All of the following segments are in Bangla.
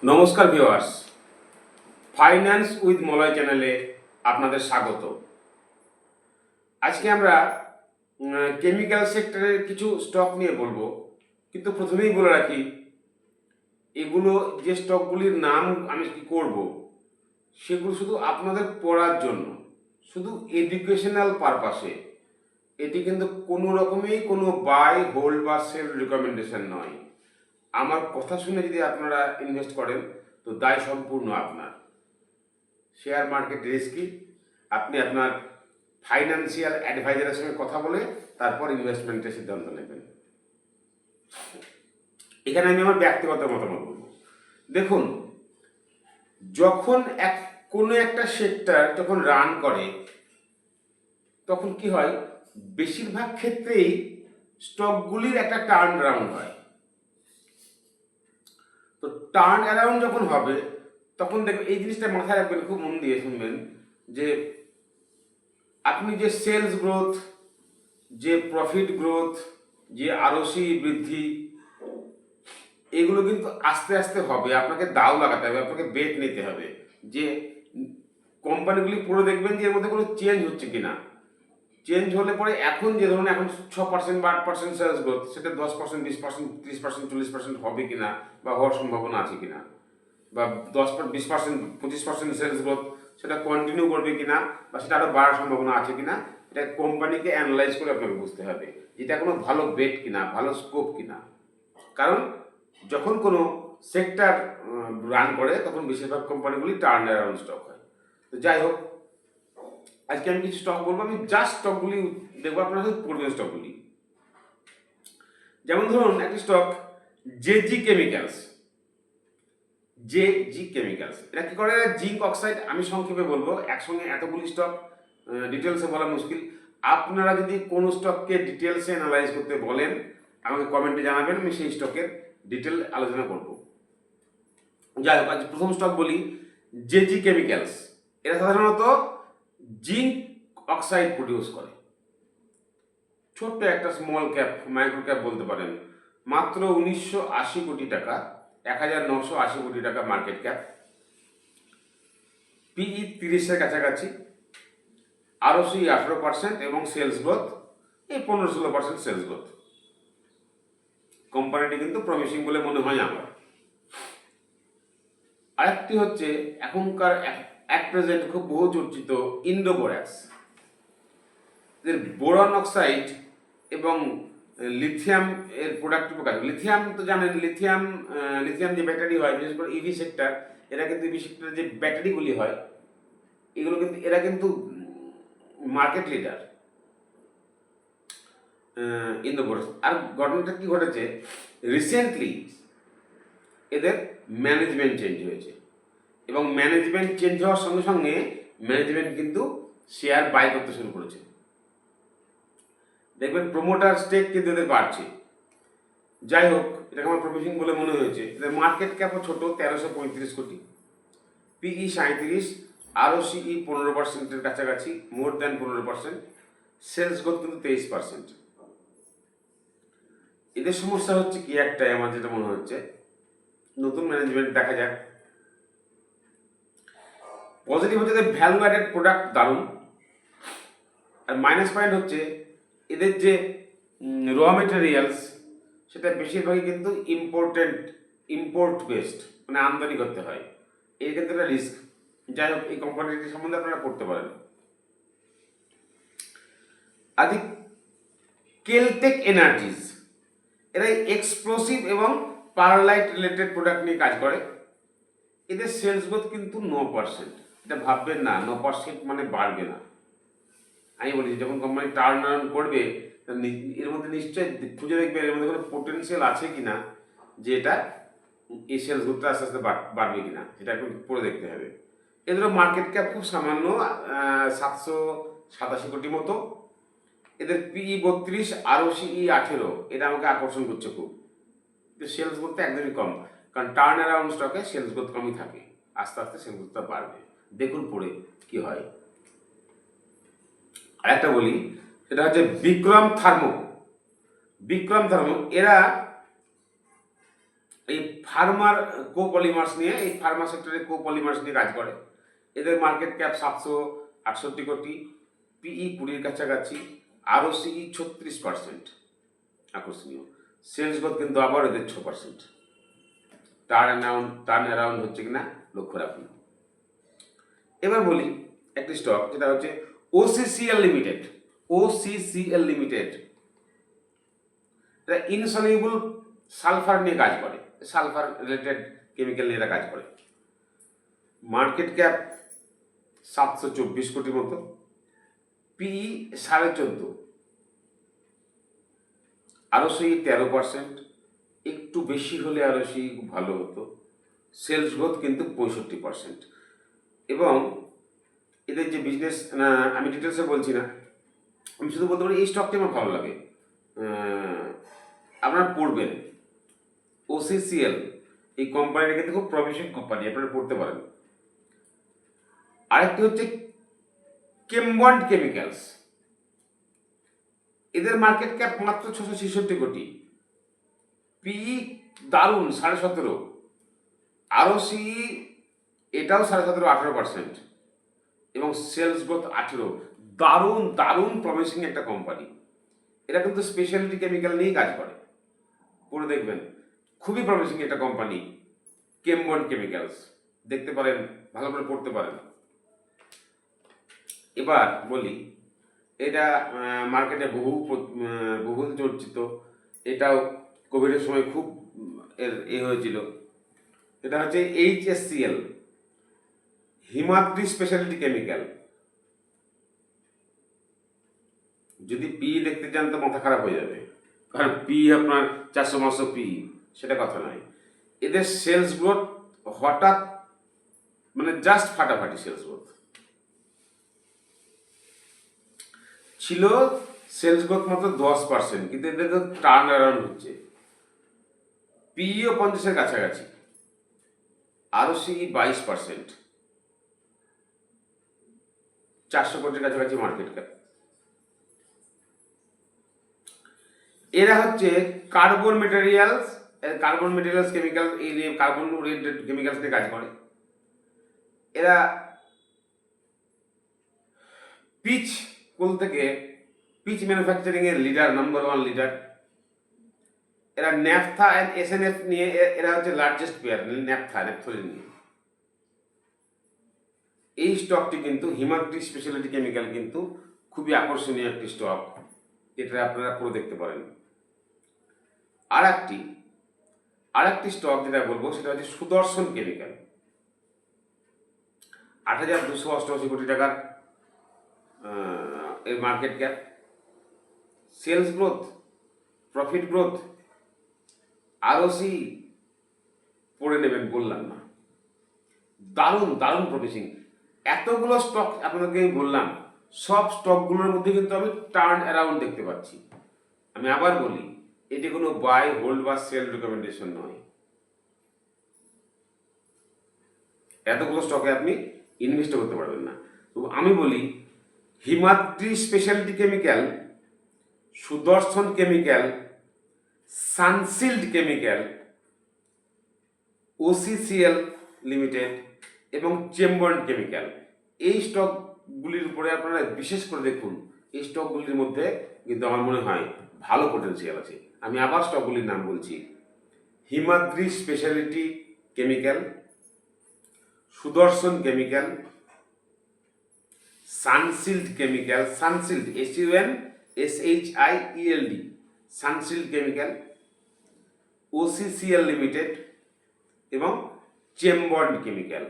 নমস্কার ভিউয়ার্স, ফাইন্যান্স উইথ মলয় চ্যানেলে আপনাদের স্বাগত। আজকে আমরা কেমিক্যাল সেক্টরের কিছু স্টক নিয়ে বলবো, কিন্তু প্রথমেই বলে রাখি এগুলো যে স্টকগুলির নাম আমি কি করব সেগুলো শুধু আপনাদের পড়ার জন্য, শুধু এডুকেশনাল পারপাসে। এটি কিন্তু কোনো রকমই কোনো বাই হোল্ড বা সেল রিকমেন্ডেশন নয়। আমার কথা শুনে যদি আপনারা ইনভেস্ট করেন তো দায় সম্পূর্ণ আপনার। শেয়ার মার্কেট রিস্কি, আপনি আপনার ফাইন্যান্সিয়াল অ্যাডভাইজারের সঙ্গে কথা বলে তারপর ইনভেস্টমেন্টের সিদ্ধান্ত নেবেন। এখানে আমি আমার ব্যক্তিগত মতামত বলব। দেখুন, যখন কোনো একটা সেক্টর যখন রান করে তখন কি হয়, বেশিরভাগ ক্ষেত্রেই স্টকগুলির একটা টার্ন অ্যারাউন্ড হয়। তো টার্ন অ্যারাউন্ড যখন হবে তখন দেখবেন, এই জিনিসটা মাথায় রাখবেন, খুব মন দিয়ে শুনবেন, যে আপনি যে সেলস গ্রোথ, যে প্রফিট গ্রোথ, যে আরওসি বৃদ্ধি, এগুলো কিন্তু আস্তে আস্তে হবে। আপনাকে দাও লাগাতে হবে, আপনাকে বেট নিতে হবে যে কোম্পানিগুলি পড়ে দেখবেন যে এর মধ্যে কোনো চেঞ্জ হচ্ছে কিনা। চেঞ্জ হলে পরে এখন যে ধরুন এখন 6% বা 8% সেলস গ্রোথ, সেটা 10%, 20%, 30%, 40% হবে কিনা বা হওয়ার সম্ভাবনা আছে কিনা, বা 10%, 20%, 25% সেলস গ্রোথ সেটা কন্টিনিউ করবে কিনা বা সেটা আরও বাড়ার সম্ভাবনা আছে কিনা, এটা কোম্পানিকে অ্যানালাইজ করে আপনাকে বুঝতে হবে এটা কোনো ভালো বেট কিনা, ভালো স্কোপ কিনা। কারণ যখন কোনো সেক্টর রান করে তখন বেশিরভাগ কোম্পানিগুলি টার্ন অ্যারাউন্ড স্টক হয়। তো যাই হোক, আজকে আমি কিছু স্টক বলবো, আমি জাস্ট স্টকগুলি দেখবো, আপনারা শুধু পড়বেন স্টকগুলি। যেমন ধরুন একটি স্টক জেজি কেমিক্যালস। এটা কি করে? Zinc oxide. আমি সংক্ষেপে বলবো, একসঙ্গে এতগুলি স্টক ডিটেলসে বলা মুশকিল। আপনারা যদি কোনো স্টককে ডিটেলসে অ্যানালাইজ করতে বলেন আমাকে কমেন্টে জানাবেন, আমি সেই স্টকের ডিটেল আলোচনা করব। যাই হোক, আজ প্রথম স্টক বলি, জেজি কেমিক্যালস। এরা সাধারণত জিঙ্ক অক্সাইড প্রডিউস করে। ছোট্ট একটা স্মল ক্যাপ, মাইক্রো ক্যাপ বলতে পারেন। মাত্র 1980 কোটি টাকা, 1980 কোটি টাকা মার্কেট ক্যাপ। পিই 30-এর কাছাকাছি, আরওসি 18% এবং সেলস গ্রোথ এই 15-16% সেলস গ্রোথ। কোম্পানিটি কিন্তু প্রমিসিং বলে মনে হয় আমার। আরেকটি হচ্ছে এখনকার এক প্রেজেন্ট খুব বহু চর্চিত ইন্ডোবোরাক্স। এর বোরন অক্সাইড এবং লিথিয়াম এর প্রোডাক্ট উপকার। লিথিয়াম তো জানেন, লিথিয়াম যে ব্যাটারি হয়, বিশেষ করে ইভি সেক্টর, এরা কিন্তু ইভি সেক্টরের যে ব্যাটারিগুলি হয় এগুলো কিন্তু এরা কিন্তু মার্কেট লিডার ইন্ডোবোরাক্স। আর ঘটনাটা কি ঘটেছে, রিসেন্টলি এদের ম্যানেজমেন্ট চেঞ্জ হয়েছে এবং ম্যানেজমেন্ট চেঞ্জ হওয়ার সঙ্গে সঙ্গে ম্যানেজমেন্ট কিন্তু শেয়ার বাই করতে শুরু করেছে। দেখবেন প্রোমোটার স্টেক কিন্তু এদের বাড়ছে। যাই হোক, এটাকে আমার প্রমিসিং বলে মনে হয়েছে। এদের মার্কেট ক্যাপও ছোট, 1335 কোটি, পিই 37, আরওসিই 15%-এর কাছাকাছি, মোর দ্যান 15%, সেলস গ্রোথ কিন্তু 23%। এদের সমস্যা হচ্ছে কি একটাই, আমার যেটা মনে হচ্ছে, নতুন ম্যানেজমেন্ট দেখা যাক। পজিটিভ হচ্ছে এদের ভ্যালু অ্যাডেড প্রোডাক্ট দারুণ, আর মাইনাস পয়েন্ট হচ্ছে এদের যে র মেটেরিয়ালস সেটা বেশিরভাগই কিন্তু ইম্পোর্ট বেসড, মানে আমদানি করতে হয়। এর ক্ষেত্রে একটা রিস্ক। যাই হোক, এই কোম্পানিটি সম্বন্ধে আপনারা পড়তে পারেন। আদি কেলটেক এনার্জিস, এরা এক্সপ্লোসিভ এবং পারলাইট রিলেটেড প্রোডাক্ট নিয়ে কাজ করে। এদের সেলস গ্রোথ কিন্তু 9%। এটা ভাববেন না 9% মানে বাড়বে না। আমি বলি যখন কোম্পানি টার্ন অ্যারাউন্ড করবে এর মধ্যে নিশ্চয়ই খুঁজে দেখবেন এর মধ্যে কোনো পোটেনশিয়াল আছে কিনা, যে এটা এই সেলস গ্রোথটা আস্তে আস্তে বাড়বে কিনা, সেটা একটু পড়ে দেখতে হবে। এদেরও মার্কেট ক্যাপ খুব সামান্য, 787 কোটি মতো। এদের পিই 32, আরওসিই 18, এটা আমাকে আকর্ষণ করছে খুব। সেলস গ্রোথটা একদমই কম, কারণ টার্ন অ্যারাউন্ড স্টকে সেলস গ্রোথ কমই থাকে, আস্তে আস্তে সেলস গ্রোথটা বাড়বে। দেখুন পড়ে কি হয়। আরেকটা বলি, সেটা হচ্ছে বিক্রম থার্মো। এরা এই ফার্মার কোপলিমার্স নিয়ে, এই ফার্মা সেক্টরে কোপলিমার্স নিয়ে কাজ করে। এদের মার্কেট ক্যাপ 768 কোটি, পিই 20 কাছাকাছি, আরওসিই 36%, আকর্ষণীয়। সেলস গ্রোথ কিন্তু আবার এদের 6%। টার্ন অ্যারাউন্ড হচ্ছে কিনা লক্ষ্য রাখুন। এবার বলি একটি স্টক যেটা হচ্ছে ওসিসিএল লিমিটেড। ওসিসিএল লিমিটেড এটা ইনসলিউবল সালফার নিয়ে কাজ করে, সালফার রিলেটেড কেমিক্যাল নিয়ে এরা কাজ করে। মার্কেট ক্যাপ 724 কোটির মতো, পিই 14.5, আরওসিই 13%, একটু বেশি হলে আরওসিই খুব ভালো হতো। সেলস গ্রোথ কিন্তু 65%। এবং এদের যে বিজনেস, আমি ডিটেলসে বলছি না, আমি শুধু বলতে পারি এই স্টকটি আমার ভালো লাগে, আপনারা পড়বেন। ওসিসিএল এই কোম্পানিটা কিন্তু খুব প্রমিশিং কোম্পানি, আপনারা পড়তে পারেন। আরেকটি হচ্ছে কেমবন্ড কেমিক্যালস। এদের মার্কেট ক্যাপ মাত্র 666 কোটি, পিই দারুণ 17.5, আরওসিই এটাও 17.5, 18%, এবং সেলস গ্রোথ 18। দারুণ দারুণ প্রমিসিং একটা কোম্পানি। এরা কিন্তু স্পেশালিটি কেমিক্যাল নিয়েই কাজ করে, পড়ে দেখবেন। খুবই প্রমিসিং একটা কোম্পানি কেমবন্ড কেমিক্যালস, দেখতে পারেন, ভালো করে পড়তে পারেন। এবার বলি, এটা মার্কেটে বহুল চর্চিত, এটাও কোভিডের সময় খুব হয়েছিল। এটা হচ্ছে এইচএসসিএল, হিমাদ্রি স্পেশালিটি কেমিক্যাল। যদি পি দেখতে চান তো মাথা খারাপ হয়ে যাবে, কারণ পি আপনার 400-500 পি, সেটা কথা নয়। এদের সেলস গ্রোথ হঠাৎ মানে জাস্ট ফাটাফাটি সেলস গ্রোথ ছিল। সেলস গ্রোথ মাত্র 10%, কিন্তু এদের তো টার্ন অ্যারাউন্ড হচ্ছে। পিইও 50-এর কাছাকাছি, আরওসিই 22%, 400 কোটির কাছাকাছি মার্কেট ক্যাপ। এরা হচ্ছে কার্বন মেটেরিয়ালস কেমিক্যাল, এই নিয়ে কার্বন ওরিয়েন্টেড কেমিক্যালস নিয়ে কাজ করে। এরা পিচ কোল থেকে পিচ ম্যানুফ্যাকচারিং এর লিডার, নাম্বার 1 লিডার। এরা ন্যাপথা এন্ড এসএনএফ নিয়ে এরা হচ্ছে লার্জেস্ট প্লেয়ার, ন্যাপথলিন নিয়ে। এই স্টকটি কিন্তু হিমাদ্রি স্পেশালিটি কেমিক্যাল কিন্তু খুবই আকর্ষণীয় একটি স্টক, এটা আপনারা পুরো দেখতে পারেন। আরেকটি স্টক যেটা বলবো সেটা হচ্ছে সুদর্শন কেমিক্যাল। 8,288 কোটি টাকার এর market cap. Sales growth, profit growth, ROC পড়ে নেবেন, বললাম না, দারুণ দারুণ প্রমিসিং। এতগুলো স্টক আপনাদেরকে আমি বললাম, সব স্টকগুলোর মধ্যে কিন্তু আমি টার্ন অ্যারাউন্ড দেখতে পাচ্ছি। আমি আবার বলি, এটি কোনো বাই, হোল্ড বা সেল রেকমেন্ডেশন নয়। এতগুলো স্টকে আপনি ইনভেস্ট করতে পারবেন না। তো আমি বলি, Himadri specialty chemical, Sudarshan chemical, Sunshield chemical, OCCL limited এবং চেম্বন্ড কেমিক্যাল, এই স্টকগুলির উপরে আপনারা বিশেষ করে দেখুন। এই স্টকগুলির মধ্যে কিন্তু আমার মনে হয় ভালো পোটেনশিয়াল আছে। আমি আবার স্টকগুলির নাম বলছি: Himadri specialty chemical, Sudarshan chemical, Sunshield chemical, Sunshield SUNSHIELD, Sunshield chemical, OCCL limited এবং চেম্বন্ড কেমিক্যাল।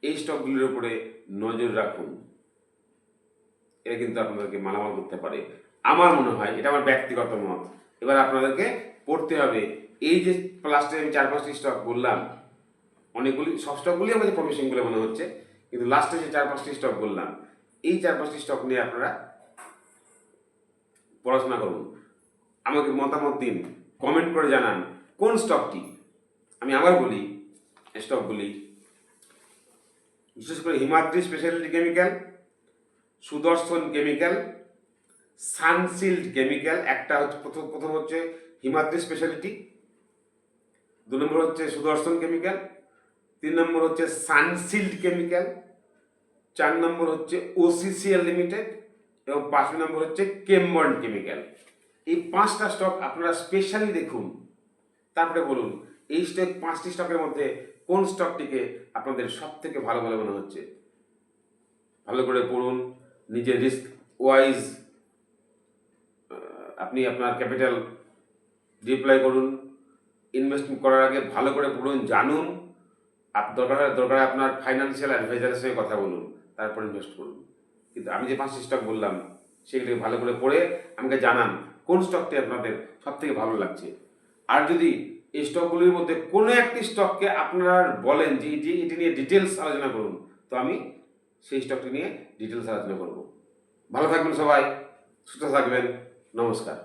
এই স্টকগুলির উপরে নজর রাখুন, এটা কিন্তু আপনাদেরকে মালামাল করতে পারে আমার মনে হয়। এটা আমার ব্যক্তিগত মত। এবার আপনাদেরকে পড়তে হবে। এই যে লাস্টে আমি 4-5টি স্টক বললাম, অনেকগুলি, সব স্টকগুলি আমাদের প্রমিসিং বলে মনে হচ্ছে, কিন্তু লাস্টে যে 4-5টি স্টক বললাম, এই 4-5টি স্টক নিয়ে আপনারা পড়াশোনা করুন, আমাকে মতামত দিন, কমেন্ট করে জানান কোন স্টকটি। আমি আবার বলি, স্টকগুলি বিশেষ করে Himadri specialty chemical, Sudarshan chemical, Sunshield chemical. একটা হচ্ছে প্রথম হচ্ছে হিমাদ্রি স্পেশালিটি, 2 নম্বর হচ্ছে সুদর্শন কেমিক্যাল, 3 নম্বর হচ্ছে সানসিল্ড কেমিক্যাল, 4 নম্বর হচ্ছে ওসিসিএল লিমিটেড এবং 5 নম্বর হচ্ছে কেমবন্ড কেমিক্যাল। এই 5টা স্টক আপনারা স্পেশালি দেখুন, তারপরে বলুন এই স্টক 5টি স্টকের মধ্যে কোন স্টকটিকে আপনাদের সব থেকে ভালো বলে মনে হচ্ছে। ভালো করে পড়ুন, নিজের রিস্ক ওয়াইজ আপনি আপনার ক্যাপিটাল ডিপ্লয় করুন। ইনভেস্ট করার আগে ভালো করে পড়ুন, জানুন। দরকার আপনার ফাইন্যান্সিয়াল অ্যাডভাইজারের সঙ্গে কথা বলুন, তারপর ইনভেস্ট করুন। কিন্তু আমি যে 5টি স্টক বললাম সেগুলিকে ভালো করে পড়ে আমাকে জানান কোন স্টকটি আপনাদের সব থেকে ভালো লাগছে। আর যদি এই স্টকগুলির মধ্যে কোনো একটি স্টককে আপনারা বলেন যে এটি নিয়ে ডিটেলস আলোচনা করুন, তো আমি সেই স্টকটি নিয়ে ডিটেলস আলোচনা করব। ভালো থাকবেন সবাই, সুস্থ থাকবেন, নমস্কার।